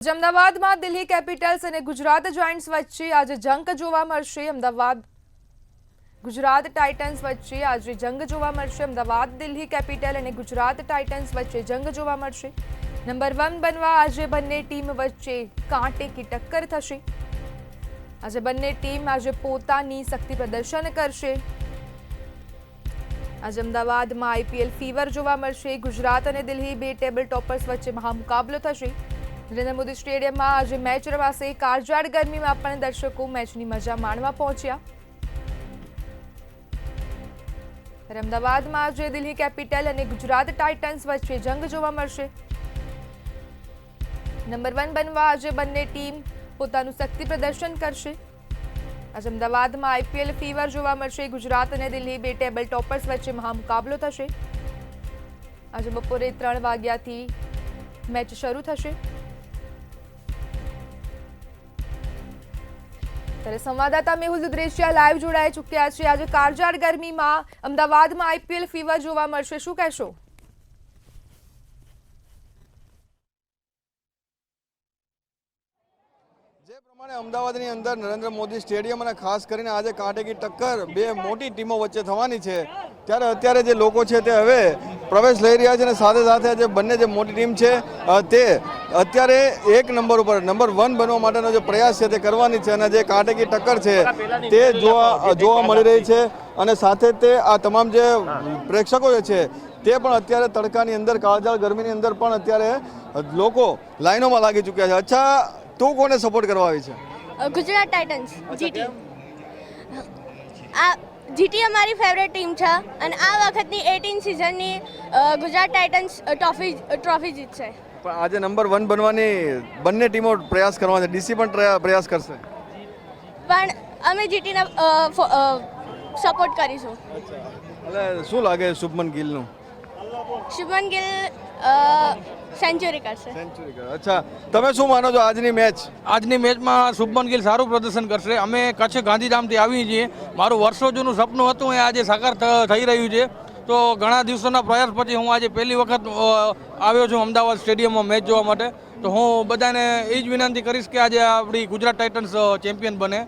અમદાવાદમાં દિલ્હી કેપિટલ્સ અને ગુજરાત જાયન્ટ્સ વચ્ચે આજે જંગ જોવા મળશે. અમદાવાદ ગુજરાત ટાઇટન્સ વચ્ચે આજે જંગ જોવા મળશે. અમદાવાદ દિલ્હી કેપિટલ અને ગુજરાત ટાઇટન્સ વચ્ચે જંગ જોવા મળશે. નંબર 1 બનવા આજે બંને ટીમ વચ્ચે કાંટે કી ટક્કર થશે. આજે બંને ટીમ આજે પોતાની શક્તિ પ્રદર્શન કરશે. આજે અમદાવાદમાં આઈપીએલ ફીવર જોવા મળશે. ગુજરાત અને દિલ્હી બે ટેબલ ટોપર્સ વચ્ચે મહામુકાબલો થશે. નરેન્દ્ર મોદી સ્ટેડિયમમાં આજે મેચ રમાશે. કાળઝાળ ગરમીમાં પણ દર્શકો મેચની મજા માણવા પહોંચ્યા. અમદાવાદમાં આજે દિલ્હી કેપિટલ અને ગુજરાત ટાઇટન્સ વચ્ચે જંગ જોવા મળશે. નંબર 1 બનવા આજે બંને ટીમ પોતાનું શક્તિ પ્રદર્શન કરશે. આજે અમદાવાદમાં આઈપીએલ ફીવર જોવા મળશે. ગુજરાત અને દિલ્હી બે ટેબલ ટોપર્સ વચ્ચે મહામુકાબલો થશે. આજે બપોરે 3 વાગ્યાથી મેચ શરૂ થશે. ત્યારે સંવાદદાતા મેહુલ દુધરેશિયા લાઈવ જોડાઈ ચૂક્યા છે. આજે કાળઝાળ ગરમીમાં અમદાવાદમાં આઈપીએલ ફીવર જોવા મળશે, શું કહેશો? જે પ્રમાણે અમદાવાદની અંદર નરેન્દ્ર મોદી સ્ટેડિયમ અને ખાસ કરીને આજે કાંટે કી ટક્કર બે મોટી ટીમો વચ્ચે થવાની છે, ત્યારે અત્યારે જે લોકો છે તે હવે પ્રવેશ લઈ રહ્યા છે અને સાથે સાથે જે બંને જે મોટી ટીમ છે તે અત્યારે એક નંબર ઉપર નંબર 1 બનવા માટેનો જે પ્રયાસ છે તે કરવાની છે અને જે કાંટે કી ટક્કર છે તે જોવા મળી રહી છે. અને સાથે તે આ તમામ જે પ્રેક્ષકો છે તે પણ અત્યારે તડકાની અંદર કાળઝાળ ગરમીની અંદર પણ અત્યારે લોકો લાઈનોમાં લાગી ચૂક્યા છે. અચ્છા, તું કોને સપોર્ટ કરવા આવી છે? Gujarat Titans GT. આ જીટી અમારી ફેવરેટ ટીમ છે અને આ વખતની 18 સિઝનની ગુજરાત ટાઇટન્સ ટ્રોફી જીતશે. પણ આજે નંબર 1 બનવાની બંને ટીમો પ્રયાસ કરવાની છે. ડીસી પણ પ્રયાસ કરશે, પણ અમે જીટીને સપોર્ટ કરીશું. એટલે શું લાગે શુભમન ગિલનું? શુભમન ગિલ સેન્ચુરી કરશે. અચ્છા, તમે શું માનો છો આજની મેચ? આજની મેચમાં શુભમન ગિલ સારું પ્રદર્શન કરશે. અમે કચ્છ ગાંધીધામથી આવીએ છીએ. મારું વર્ષો જૂનું સપનું હતું એ આજે સાકાર થઈ રહ્યું છે. તો ઘણા દિવસોના પ્રયાસ પછી હું આજે પહેલી વખત આવ્યો છું અમદાવાદ સ્ટેડિયમમાં મેચ જોવા માટે. તો હું બધાને એ જ વિનંતી કરીશ કે આજે આપણી ગુજરાત ટાઇટન્સ ચેમ્પિયન બને.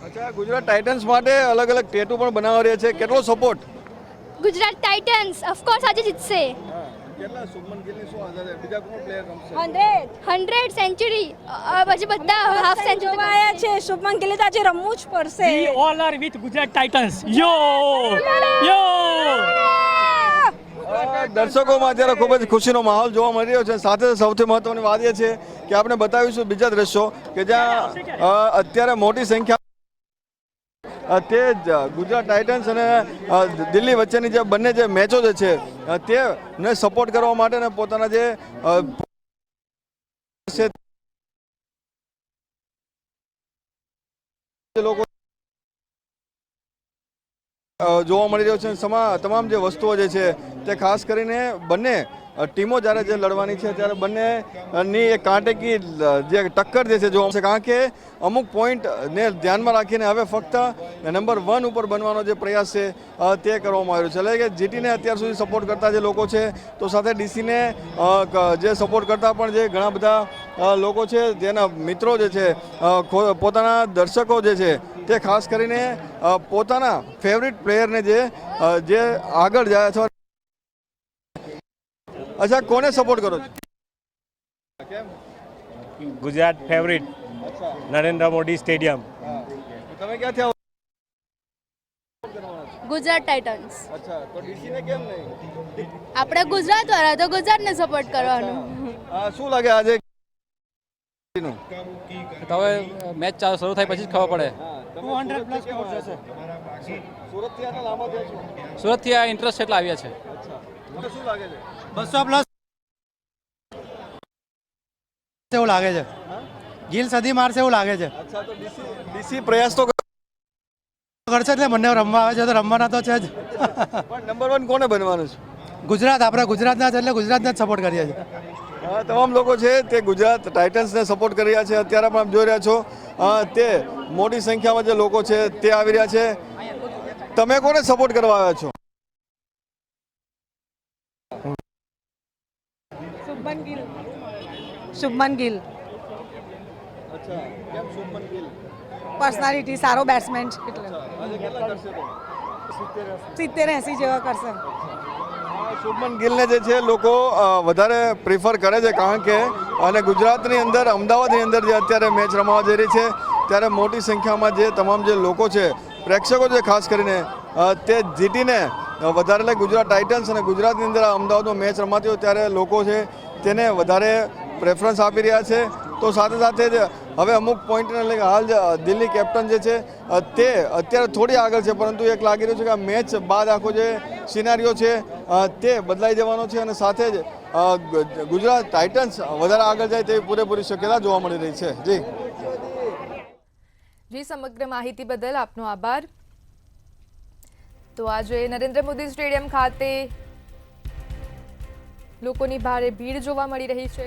અચ્છા, ગુજરાત ટાઇટન્સ માટે અલગ અલગ ટેટુ પણ બનાવી રહ્યા છે. કેટલો સપોર્ટ? ગુજરાત ટાઇટન્સ ઓફકોર્સ આજે જીતશે. કેટલા શુભમન ગિલની શું આધારે બીજા કોણ પ્લેયર રમશે? 100 સેન્ચુરી પછી બધા હાફ સેન્ચુરી આયા છે. શુભમન ગિલે તો આજે રમવું જ પડશે. We all are with Gujarat Titans. Yo! Yo! દર્શકોમાં અત્યારે ખૂબ જ ખુશીનો માહોલ જોવા મળી રહ્યો છે. સાથે સૌથી મહત્વની વાત એ છે કે આપણે બતાવીશું બીજા દ્રશ્યો કે જ્યાં અત્યારે મોટી સંખ્યા તે ગુજરાત ટાઇટન્સ અને દિલ્હી વચ્ચેની જે બંને જે મેચો જે છે તેને સપોર્ટ કરવા માટે ને પોતાના જે લોકો જોવા મળી રહ્યો છે. તમામ જે વસ્તુઓ જે છે તે ખાસ કરીને બંને ટીમો જ્યારે જે લડવાની છે ત્યારે બંનેની એક કાંટેકી જે ટક્કર જે છે જોવા મળશે. કારણ કે અમુક પોઈન્ટને ધ્યાનમાં રાખીને હવે ફક્ત નંબર 1 ઉપર બનવાનો જે પ્રયાસ છે તે કરવામાં આવ્યો છે. એટલે કે જીટીને અત્યાર સુધી સપોર્ટ કરતા જે લોકો છે તો સાથે ડીસીને જે સપોર્ટ કરતા પણ જે ઘણા બધા લોકો છે, જેના મિત્રો જે છે, પોતાના દર્શકો જે છે તે ખાસ કરીને પોતાના ફેવરિટ પ્લેયરને જે આગળ જાય અથવા અચ્છા, કોને સપોર્ટ કરો છો? Gujarat favourite Narendra Modi stadium. તમે ક્યાંથી આવો? ગુજરાત ટાઇટન્સ. અચ્છા, તો ડીસીને કેમ નહીં? આપણે ગુજરાત વાળા તો ગુજરાતને સપોર્ટ કરવાનું. શું લાગે આજે? હવે મેચ ચાલુ શરૂ થાય પછી જ ખબર પડે. 200 પ્લસ સ્કોર જશે. સુરતથી આટલા લાંબા થયા છો? સુરતથી આ ઇન્ટરેસ્ટ એટલા આવ્યા છે. તમને શું લાગે છે? 200 પ્લસ એવું લાગે છે. ગિલ સદી મારશે એવું લાગે છે. અચ્છા, તો ડીસી પ્રયાસ તો કરશે એટલે બંને રમવા આવે છે તો રમવાના તો છે જ. પણ નંબર 1 કોને બનવાનું છે? ગુજરાત. આપણે ગુજરાતના છે એટલે ગુજરાતને જ સપોર્ટ કરીએ છીએ. તમામ લોકો છે તે ગુજરાત ટાઇટન્સને સપોર્ટ કરી રહ્યા છે. અત્યારે પણ આપ જોઈ રહ્યા છો તે મોટી સંખ્યામાં જે લોકો છે તે આવી રહ્યા છે. તમે કોને સપોર્ટ કરવા આવ્યા છો? શુભમન ગિલ. અચ્છા કેમ શુભમન ગિલ પર્સનાલિટી સારો બેટ્સમેન છે એટલે આજે કેટલા કરશે તો 70-80 જેવા કરશે. શુભમન ગિલને જે છે લોકો વધારે પ્રિફર કરે છે કારણ કે અને ગુજરાતની અંદર અમદાવાદની અંદર જે અત્યારે મેચ રમવા જઈ રહી છે ત્યારે મોટી સંખ્યામાં જે તમામ જે લોકો છે પ્રેક્ષકો છે ખાસ કરીને તે જીતીને વધારે એટલે ગુજરાત ટાઇટન્સ અને ગુજરાતની અંદર અમદાવાદમાં મેચ રમાતી હોય ત્યારે લોકો છે તેને વધારે પ્રેફરન્સ આપી રહ્યા છે. તો સાથે સાથે જ હવે અમુક પોઈન્ટને લઈને હાલ દિલ્હી કેપ્ટન જે છે તે અત્યારે થોડી આગળ છે પરંતુ એક લાગી રહ્યું છે કે આ મેચ બાદ આખો જે સિનારીઓ છે તે બદલાઈ જવાનો છે અને સાથે જ ગુજરાત ટાઇટન્સ વધારે આગળ જાય તેવી પૂરેપૂરી શક્યતા જોવા મળી રહી છે. જી સમગ્ર માહિતી બદલ આપનો આભાર. તો આજે નરેન્દ્ર મોદી સ્ટેડિયમ ખાતે લોકોની ભારે ભીડ જોવા મળી રહી છે.